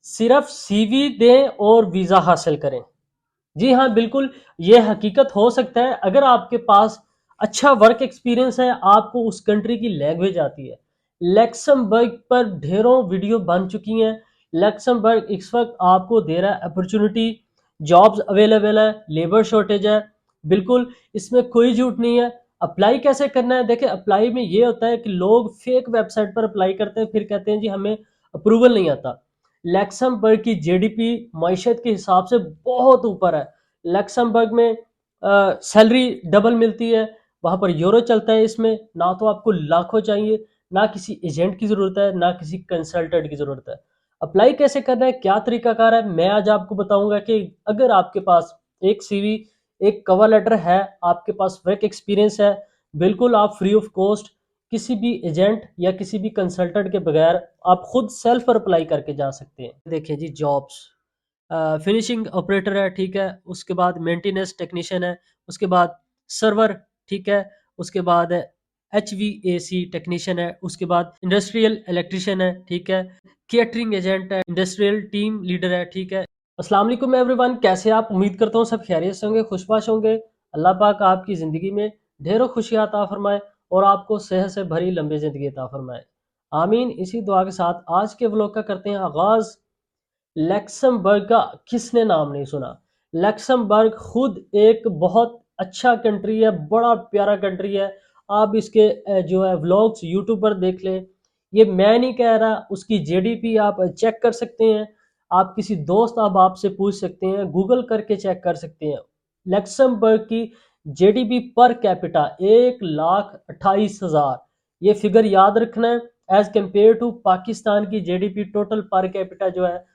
सिर्फ सीवी दें और वीज़ा हासिल करें। जी हाँ, बिल्कुल, ये हकीकत हो सकता है अगर आपके पास अच्छा वर्क एक्सपीरियंस है, आपको उस कंट्री की लैंग्वेज आती है। लक्समबर्ग पर ढेरों वीडियो बन चुकी हैं। लक्समबर्ग इस वक्त आपको दे रहा है अपॉर्चुनिटी, जॉब्स अवेलेबल है, लेबर शॉर्टेज है। बिल्कुल, इसमें कोई झूठ नहीं है। अप्लाई कैसे करना है? देखिए, अप्लाई में ये होता है कि लोग फेक वेबसाइट पर अप्लाई करते हैं, फिर कहते हैं जी हमें अप्रूवल नहीं आता। लक्समबर्ग की जीडीपी मईशत के हिसाब से बहुत ऊपर है। लक्समबर्ग में सैलरी डबल मिलती है। वहां पर यूरो चलता है। इसमें ना तो आपको लाखों चाहिए, ना किसी एजेंट की जरूरत है, ना किसी कंसल्टेंट की जरूरत है। अप्लाई कैसे करना है, क्या तरीकाकार है, मैं आज आपको बताऊंगा कि अगर आपके पास एक सीवी, एक कवर लेटर है, आपके पास वर्क एक्सपीरियंस है, बिल्कुल आप फ्री ऑफ कॉस्ट किसी भी एजेंट या किसी भी कंसल्टेंट के बगैर आप खुद सेल्फ पर अप्लाई करके जा सकते हैं। देखिए जी, जॉब्स फिनिशिंग ऑपरेटर है, ठीक है। उसके बाद मेंटेनेंस टेक्नीशियन है। उसके बाद सर्वर, ठीक है। उसके बाद H V A C technician है। उसके बाद इंडस्ट्रियल इलेक्ट्रिशियन है, ठीक है। केटरिंग एजेंट है, इंडस्ट्रियल टीम लीडर है, ठीक है। अस्सलाम वालेकुम एवरीवन, कैसे आप? उम्मीद करता हूँ सब खैरियत से होंगे, खुशबाश होंगे। अल्लाह पाक आपकी ज़िंदगी में ढेरों खुशियाँ अता फरमाए और आपको सेहत से भरी लंबी ज़िंदगी अता फरमाए, आमीन। इसी दुआ के साथ आज के व्लॉग का करते हैं आगाज़। लक्समबर्ग का किसने नाम नहीं सुना? लक्समबर्ग खुद एक बहुत अच्छा कंट्री है, बड़ा प्यारा कंट्री है। आप इसके जो है व्लॉग्स यूट्यूब पर देख लें। ये मैं नहीं कह रहा, उसकी जीडीपी आप चेक कर सकते हैं। आप किसी दोस्त अब आपसे पूछ सकते हैं, गूगल करके चेक कर सकते हैं। लक्समबर्ग की जीडीपी पर कैपिटा 1,28,000, ये फिगर याद रखना है। एज कंपेयर टू पाकिस्तान की जीडीपी टोटल पर कैपिटा जो है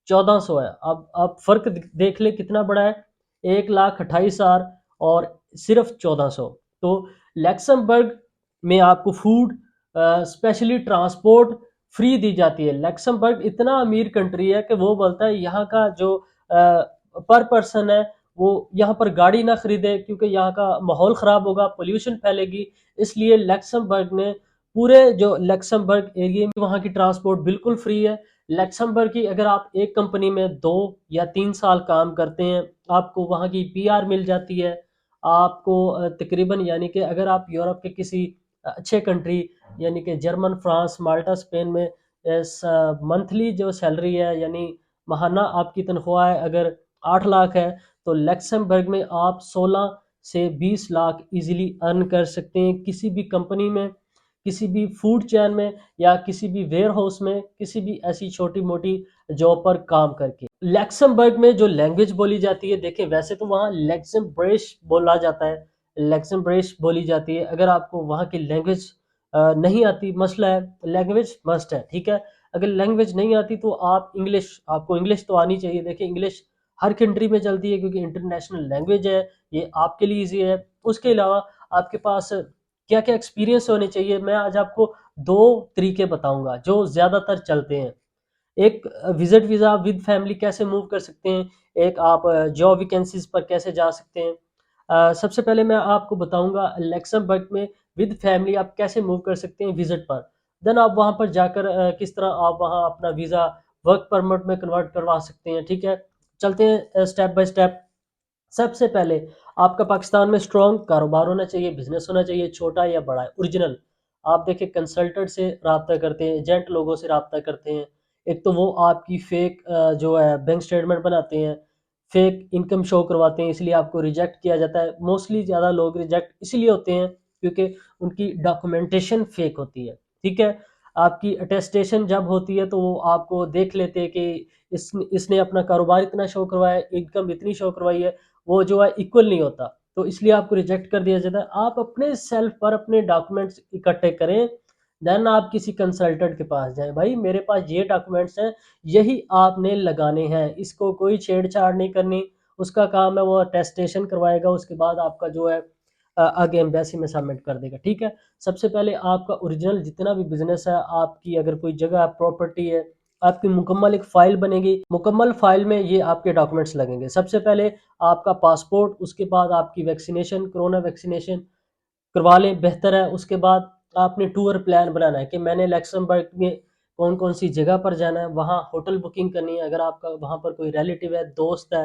1400 है। अब फर्क देख ले कितना बड़ा है, 1,28,000 और सिर्फ 1400। तो लक्समबर्ग में आपको फूड, स्पेशली ट्रांसपोर्ट फ्री दी जाती है। लक्समबर्ग इतना अमीर कंट्री है कि वो बोलता है यहाँ का जो पर पर्सन है वो यहाँ पर गाड़ी ना खरीदे, क्योंकि यहाँ का माहौल ख़राब होगा, पोल्यूशन फैलेगी। इसलिए लक्समबर्ग ने पूरे जो लक्समबर्ग एरिया में वहाँ की ट्रांसपोर्ट बिल्कुल फ्री है। लक्समबर्ग की अगर आप एक कंपनी में 2 या 3 साल काम करते हैं, आपको वहाँ की पीआर मिल जाती है। आपको तकरीबन, यानी कि अगर आप यूरोप के किसी अच्छे कंट्री यानी कि जर्मन, फ्रांस, माल्टा, स्पेन में मंथली जो सैलरी है, यानी महाना आपकी तनख्वाह है अगर 8 लाख है, तो लक्समबर्ग में आप 16 से 20 लाख इजीली अर्न कर सकते हैं किसी भी कंपनी में, किसी भी फूड चैन में, या किसी भी वेयर हाउस में, किसी भी ऐसी छोटी मोटी जॉब पर काम करके। लक्समबर्ग में जो लैंग्वेज बोली जाती है, देखें वैसे तो वहाँ लक्समब्रिश बोला जाता है, लक्समब्रिश बोली जाती है। अगर आपको वहाँ की लैंग्वेज नहीं आती, मसला है, लैंग्वेज मस्ट है, ठीक है। अगर लैंग्वेज नहीं आती तो आप इंग्लिश, आपको इंग्लिश तो आनी चाहिए। देखिए, इंग्लिश हर कंट्री में चलती है क्योंकि इंटरनेशनल लैंग्वेज है, ये आपके लिए ईजी है। उसके अलावा आपके पास क्या क्या एक्सपीरियंस होने चाहिए, मैं आज आपको दो तरीके बताऊंगा जो ज़्यादातर चलते हैं। एक, विजिट वीज़ा विद फैमिली कैसे मूव कर सकते हैं। एक, आप जॉब वैकेंसीज पर कैसे जा सकते हैं। सबसे पहले मैं आपको बताऊंगा लक्समबर्ग में विद फैमिली आप कैसे मूव कर सकते हैं विजिट पर। देन आप वहां पर जाकर किस तरह आप वहां अपना वीज़ा वर्क परमिट में कन्वर्ट करवा सकते हैं, ठीक है। चलते हैं स्टेप बाय स्टेप। सबसे पहले आपका पाकिस्तान में स्ट्रॉन्ग कारोबार होना चाहिए, बिजनेस होना चाहिए, छोटा या बड़ा है, ओरिजिनल। आप देखिए, कंसल्टेंट से रब्ता करते हैं, एजेंट लोगों से रब्ता करते हैं। एक तो वो आपकी फेक जो है बैंक स्टेटमेंट बनाते हैं, फेक इनकम शो करवाते हैं, इसलिए आपको रिजेक्ट किया जाता है। मोस्टली ज़्यादा लोग रिजेक्ट इसलिए होते हैं क्योंकि उनकी डॉक्यूमेंटेशन फेक होती है, ठीक है। आपकी अटेस्टेशन जब होती है तो वो आपको देख लेते हैं कि इसने अपना कारोबार इतना शो करवाया है, इनकम इतनी शो करवाई है, वो जो है इक्वल नहीं होता, तो इसलिए आपको रिजेक्ट कर दिया जाता है। आप अपने सेल्फ पर अपने डॉक्यूमेंट्स इकट्ठे करें, देन आप किसी कंसल्टेंट के पास जाएं, भाई मेरे पास ये डॉक्यूमेंट्स हैं, यही आपने लगाने हैं, इसको कोई छेड़छाड़ नहीं करनी। उसका काम है वो अटेस्टेशन करवाएगा, उसके बाद आपका जो है आगे एम्बेसी में सबमिट कर देगा, ठीक है। सबसे पहले आपका ओरिजिनल जितना भी बिजनेस है, आपकी अगर कोई जगह प्रॉपर्टी है, आपकी मुकम्मल एक फ़ाइल बनेगी। मुकम्मल फ़ाइल में ये आपके डॉक्यूमेंट्स लगेंगे। सबसे पहले आपका पासपोर्ट, उसके बाद आपकी वैक्सीनेशन, कोरोना वैक्सीनेशन करवा लें, बेहतर है। उसके बाद आपने टूर प्लान बनाना है कि मैंने लक्समबर्ग में कौन-कौन सी जगह पर जाना है, वहाँ होटल बुकिंग करनी है, अगर आपका वहाँ पर कोई रिलेटिव है, दोस्त है,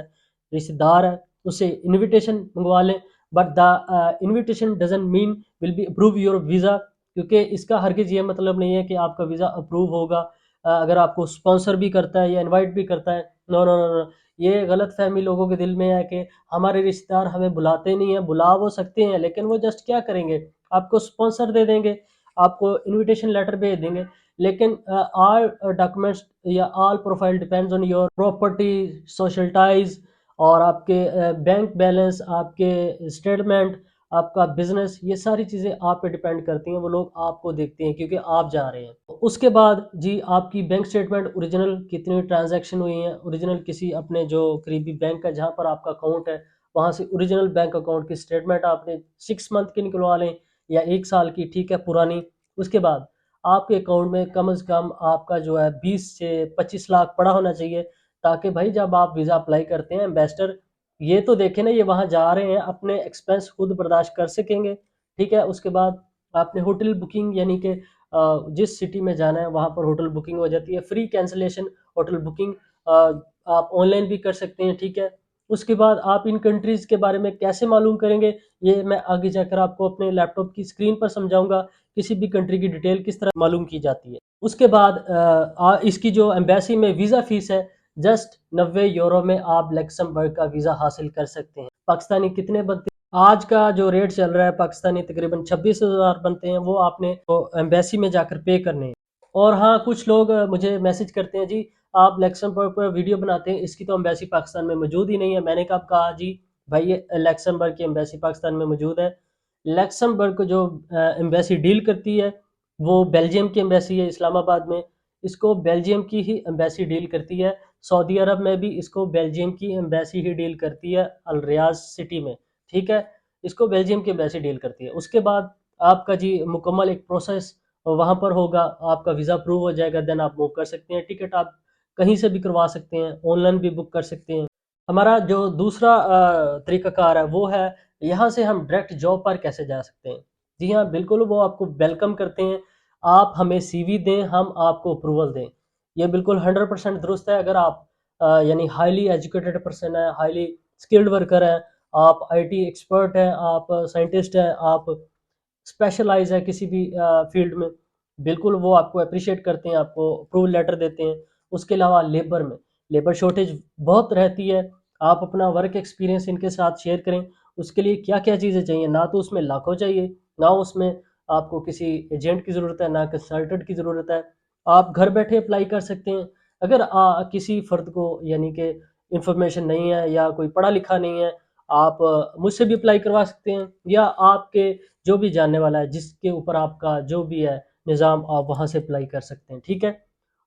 रिश्तेदार है, उससे इन्विटेशन मंगवा लें। But the invitation doesn't mean will be approve your visa, क्योंकि इसका हरगिज़ ये मतलब नहीं है कि आपका वीज़ा अप्रूव होगा अगर आपको स्पॉन्सर भी करता है या इनवाइट भी करता है। No, no, no, no. ये गलतफ़हमी लोगों के दिल में है कि हमारे रिश्तेदार हमें बुलाते नहीं हैं, बुला वो सकते हैं, लेकिन वो जस्ट क्या करेंगे, आपको स्पॉन्सर दे देंगे, आपको इन्विटेशन लेटर भेज देंगे। लेकिन ऑल डॉक्यूमेंट्स या all profile depends on your property, social ties, और आपके बैंक बैलेंस, आपके स्टेटमेंट, आपका बिजनेस, ये सारी चीज़ें आप पे डिपेंड करती हैं। वो लोग आपको देखते हैं क्योंकि आप जा रहे हैं। उसके बाद जी आपकी बैंक स्टेटमेंट ओरिजिनल, कितनी ट्रांजैक्शन हुई हैं, ओरिजिनल किसी अपने जो करीबी बैंक है जहाँ पर आपका अकाउंट है, वहाँ से ओरिजिनल बैंक अकाउंट की स्टेटमेंट आपने 6 मंथ की निकलवा लें या 1 साल की, ठीक है, पुरानी। उसके बाद आपके अकाउंट में कम से कम आपका जो है 20 से 25 लाख पड़ा होना चाहिए, ताकि भाई जब आप वीज़ा अप्लाई करते हैं इन्वेस्टर ये तो देखें ना, ये वहाँ जा रहे हैं, अपने एक्सपेंस खुद बर्दाश्त कर सकेंगे, ठीक है। उसके बाद आपने होटल बुकिंग, यानी कि जिस सिटी में जाना है वहाँ पर होटल बुकिंग हो जाती है, फ्री कैंसलेशन होटल बुकिंग आप ऑनलाइन भी कर सकते हैं, ठीक है। उसके बाद आप इन कंट्रीज़ के बारे में कैसे मालूम करेंगे, ये मैं आगे जाकर आपको अपने लैपटॉप की स्क्रीन पर समझाऊंगा, किसी भी कंट्री की डिटेल किस तरह मालूम की जाती है। उसके बाद इसकी जो एम्बेसी में वीज़ा फीस है, जस्ट 90 यूरो में आप लक्समबर्ग का वीज़ा हासिल कर सकते हैं। पाकिस्तानी कितने बनते हैं, आज का जो रेट चल रहा है पाकिस्तानी तकरीबन 26,000 बनते हैं, वो आपने तो एम्बेसी में जाकर पे करने हैं। और हाँ, कुछ लोग मुझे मैसेज करते हैं जी आप लक्समबर्ग पर वीडियो बनाते हैं, इसकी तो एम्बेसी पाकिस्तान में मौजूद ही नहीं है। मैंने कब कहा जी, भाई ये लक्समबर्ग की एम्बेसी पाकिस्तान में मौजूद है। लक्समबर्ग को जो एम्बेसी डील करती है वो बेल्जियम की एम्बेसी है इस्लामाबाद में, इसको बेल्जियम की ही एम्बेसी डील करती है। सऊदी अरब में भी इसको बेल्जियम की एम्बेसी ही डील करती है, अल रियाज सिटी में, ठीक है। इसको बेल्जियम की एम्बेसी डील करती है। उसके बाद आपका जी मुकम्मल एक प्रोसेस वहाँ पर होगा, आपका वीज़ा अप्रूव हो जाएगा, देन आप मूव कर सकते हैं। टिकट आप कहीं से भी करवा सकते हैं, ऑनलाइन भी बुक कर सकते हैं। हमारा जो दूसरा तरीक़ाकार है वो है, यहाँ से हम डायरेक्ट जॉब पर कैसे जा सकते हैं। जी हाँ, बिल्कुल वो आपको वेलकम करते हैं, आप हमें सीवी दें, हम आपको अप्रूवल दें। ये बिल्कुल 100% दुरुस्त है। अगर आप यानी हाईली एजुकेटेड पर्सन है, हाईली स्किल्ड वर्कर है, आप आईटी एक्सपर्ट हैं, आप साइंटिस्ट हैं, आप स्पेशलाइज है किसी भी फील्ड में, बिल्कुल वो आपको अप्रिशिएट करते हैं, आपको अप्रूवल लेटर देते हैं। उसके अलावा लेबर में लेबर शॉर्टेज बहुत रहती है, आप अपना वर्क एक्सपीरियंस इनके साथ शेयर करें। उसके लिए क्या क्या चीज़ें चाहिए, ना तो उसमें लाखों चाहिए, ना उसमें आपको किसी एजेंट की ज़रूरत है, ना कंसल्टेंट की ज़रूरत है। आप घर बैठे अप्लाई कर सकते हैं। अगर किसी फ़र्द को यानी कि इंफॉर्मेशन नहीं है या कोई पढ़ा लिखा नहीं है, आप मुझसे भी अप्लाई करवा सकते हैं, या आपके जो भी जानने वाला है, जिसके ऊपर आपका जो भी है निज़ाम, आप वहाँ से अप्लाई कर सकते हैं, ठीक है।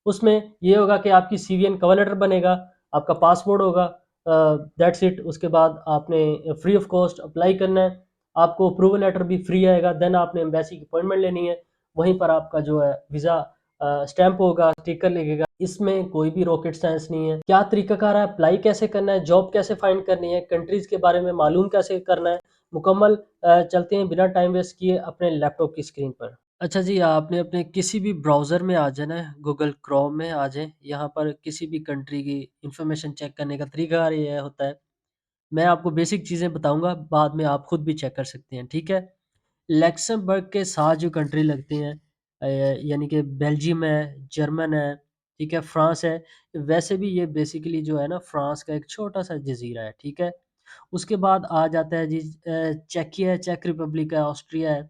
उसमें ये होगा कि आपकी सीवीएन कवर लेटर बनेगा, आपका पासपोर्ट होगा, दैट्स इट। उसके बाद आपने फ्री ऑफ कॉस्ट अप्लाई करना है, आपको अप्रूवल लेटर भी फ्री आएगा, देन आपने एम्बेसी की अपॉइंटमेंट लेनी है, वहीं पर आपका जो है वीज़ा स्टैंप होगा, स्टिकर लगेगा। इसमें कोई भी रॉकेट साइंस नहीं है। क्या तरीकाकार है, अप्लाई कैसे करना है, जॉब कैसे फाइंड करनी है, कंट्रीज़ के बारे में मालूम कैसे करना है, मुकम्मल चलते हैं बिना टाइम वेस्ट किए अपने लैपटॉप की स्क्रीन पर। अच्छा जी, आपने अपने किसी भी ब्राउज़र में आ जाना है, गूगल क्रोम में आ जाएँ, यहाँ पर किसी भी कंट्री की इन्फॉर्मेशन चेक करने का तरीका ये होता है। मैं आपको बेसिक चीज़ें बताऊँगा, बाद में आप खुद भी चेक कर सकते हैं, ठीक है? लक्समबर्ग के साथ जो कंट्री लगती हैं यानी कि बेल्जियम है, जर्मन है, ठीक है, फ्रांस है। वैसे भी ये बेसिकली जो है ना, फ्रांस का एक छोटा-सा जज़ीरा है, ठीक है? उसके बाद आ जाता है जी चेकिया है, चेक रिपब्लिक है, ऑस्ट्रिया है,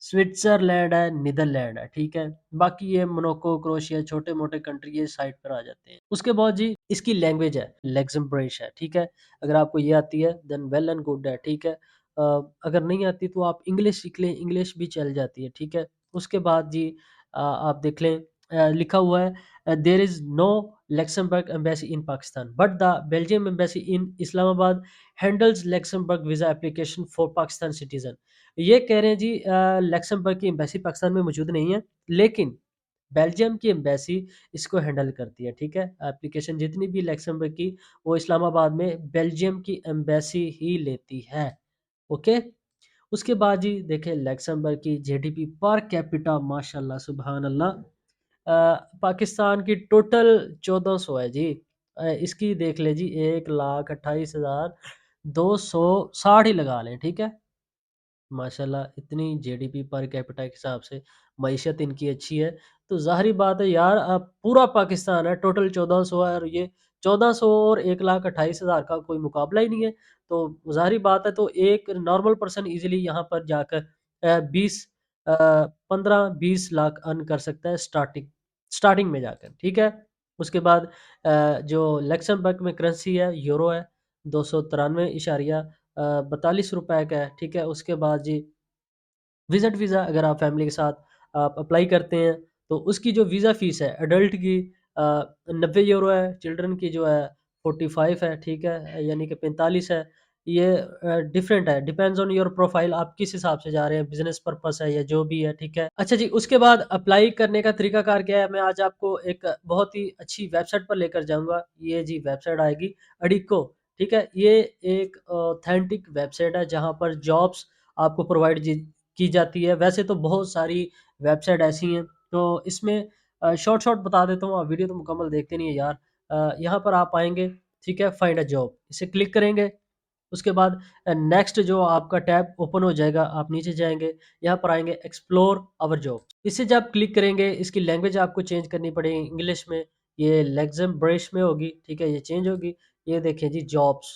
स्विट्ज़रलैंड है, नीदरलैंड है, ठीक है? बाकी ये मोनाको, क्रोएशिया, छोटे-मोटे कंट्री ये साइड पर आ जाते हैं। उसके बाद जी इसकी लैंग्वेज है, लक्ज़मबर्गिश है, ठीक है? अगर आपको ये आती है देन वेल एंड गुड है, ठीक है? अ, अगर नहीं आती तो आप इंग्लिश सीख लें, इंग्लिश भी चल जाती है, ठीक है? उसके बाद जी आप देख लें लिखा हुआ है there is no Luxembourg embassy in Pakistan but the Belgium embassy in Islamabad handles Luxembourg visa application for Pakistan citizen. ये कह रहे हैं जी लक्समबर्ग की एम्बेसी पाकिस्तान में मौजूद नहीं है, लेकिन बेल्जियम की एम्बेसी इसको हैंडल करती है, ठीक है? एप्लीकेशन जितनी भी लक्समबर्ग की, वो इस्लामाबाद में बेल्जियम की एम्बेसी ही लेती है, ओके? उसके बाद जी देखें लक्समबर्ग की जीडीपी पर कैपिटा माशाल्लाह सुभान अल्लाह पाकिस्तान की टोटल 1400 है जी। इसकी देख ले जी, 1,28,260 ही लगा लें, ठीक है। माशाल्लाह इतनी जीडीपी पर कैपिटा के हिसाब से मईशत इनकी अच्छी है। तो ज़ाहिर बात है यार, अब पूरा पाकिस्तान है, टोटल 1400 है, और ये 1400 और 1,28,000 का कोई मुकाबला ही नहीं है। तो ज़ाहिर बात है, तो एक नॉर्मल पर्सन इजीली यहाँ पर जाकर 20 15-20 लाख अर्न कर सकता है स्टार्टिंग स्टार्टिंग में जाकर, ठीक है। उसके बाद जो लक्समबर्ग में करेंसी है, यूरो है, 293.42 रुपए का है, ठीक है। उसके बाद जी विजिट वीज़ा, अगर आप फैमिली के साथ आप अप्लाई करते हैं तो उसकी जो वीज़ा फ़ीस है एडल्ट की 90 यूरो है, चिल्ड्रन की जो है 45 है, ठीक है, यानी कि 45 है। ये डिफरेंट है, डिपेंड्स ऑन योर प्रोफाइल, आप किस हिसाब से जा रहे हैं, बिजनेस पर्पस है या जो भी है, ठीक है। अच्छा जी, उसके बाद अप्लाई करने का तरीकाकार क्या है, मैं आज आपको एक बहुत ही अच्छी वेबसाइट पर लेकर जाऊंगा। ये जी वेबसाइट आएगी अडिको, ठीक है। ये एक ऑथेंटिक वेबसाइट है जहां पर जॉब्स आपको प्रोवाइड की जाती है। वैसे तो बहुत सारी वेबसाइट ऐसी हैं, तो इसमें शॉर्ट शॉर्ट बता देता हूँ, आप वीडियो तो मुकम्मल देखते नहीं है यार। यहाँ पर आप आएंगे, ठीक है, फाइंड अ जॉब, इसे क्लिक करेंगे। उसके बाद नेक्स्ट जो आपका टैब ओपन हो जाएगा, आप नीचे जाएंगे, यहाँ पर आएंगे एक्सप्लोर आवर जॉब, इसे जब क्लिक करेंगे इसकी लैंग्वेज आपको चेंज करनी पड़ेगी इंग्लिश में, ये लग्जमबर्गिश में होगी, ठीक है, ये चेंज होगी। ये देखिए जी जॉब्स,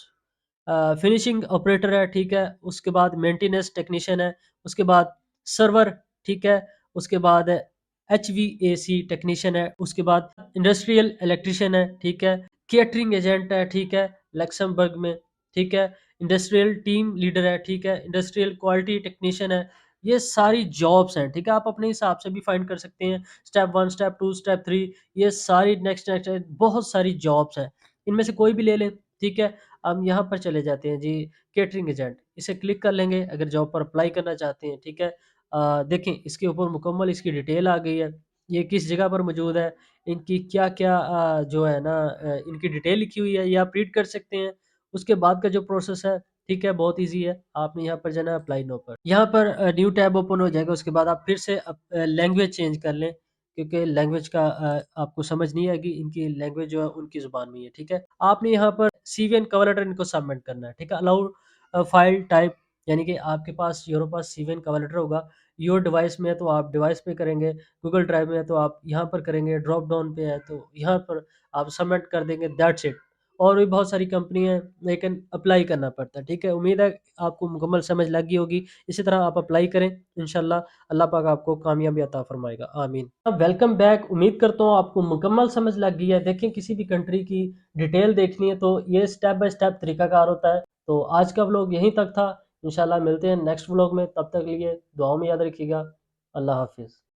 फिनिशिंग ऑपरेटर है, ठीक है। उसके बाद मेंटेनेंस टेक्नीशियन है। उसके बाद सर्वर, ठीक है। उसके बाद HVAC टेक्नीशियन है। उसके बाद इंडस्ट्रियल इलेक्ट्रिशियन है, ठीक है। केटरिंग एजेंट है, ठीक है, लक्समबर्ग में, ठीक है। इंडस्ट्रियल टीम लीडर है, ठीक है। इंडस्ट्रियल क्वालिटी टेक्नीशियन है। ये सारी जॉब्स हैं, ठीक है। आप अपने हिसाब से भी फाइंड कर सकते हैं, स्टेप 1, स्टेप 2, स्टेप 3, ये सारी नेक्स्ट नेक्स्ट बहुत सारी जॉब्स हैं, इनमें से कोई भी ले लें, ठीक है। हम यहाँ पर चले जाते हैं जी, केटरिंग एजेंट, इसे क्लिक कर लेंगे अगर जॉब पर अप्लाई करना चाहते हैं, ठीक है। देखें इसके ऊपर मुकम्मल इसकी डिटेल आ गई है, ये किस जगह पर मौजूद है, इनकी क्या क्या जो है ना इनकी डिटेल लिखी हुई है, ये आप रीड कर सकते हैं। उसके बाद का जो प्रोसेस है, ठीक है, बहुत इजी है। आपने यहाँ पर जाना है अप्लाई नो पर, यहाँ पर न्यू टैब ओपन हो जाएगा। उसके बाद आप फिर से लैंग्वेज चेंज कर लें, क्योंकि लैंग्वेज का आपको समझ नहीं आएगी, इनकी लैंग्वेज जो है उनकी ज़ुबान में ही है, ठीक है। आपने यहाँ पर सीवी एंड कवर लेटर इनको सबमिट करना है, ठीक है। अलाउ फाइल टाइप, यानी कि आपके पास योर पास सीवी एंड कवर लेटर होगा, योर डिवाइस में है तो आप डिवाइस पे करेंगे, गूगल ड्राइव में है तो आप यहाँ पर करेंगे, ड्रॉप डाउन पे है तो यहाँ पर आप सबमिट कर देंगे, दैट्स इट। और भी बहुत सारी कंपनी है, लेकिन अप्लाई करना पड़ता है, ठीक है। उम्मीद है आपको मुकम्मल समझ लग गई होगी। इसी तरह आप अप्लाई करें, इंशाल्लाह अल्लाह पाक आपको कामयाबी अता फरमाएगा, आमीन। अब वेलकम बैक, उम्मीद करता हूँ आपको मुकम्मल समझ लग गई है। देखें किसी भी कंट्री की डिटेल देखनी है तो ये स्टेप बाय स्टेप तरीकाकार होता है। तो आज का व्लॉग यहीं तक था, इंशाल्लाह मिलते हैं नेक्स्ट व्लॉग में, तब तक लिए दुआओं में याद रखिएगा। अल्लाह हाफिज़।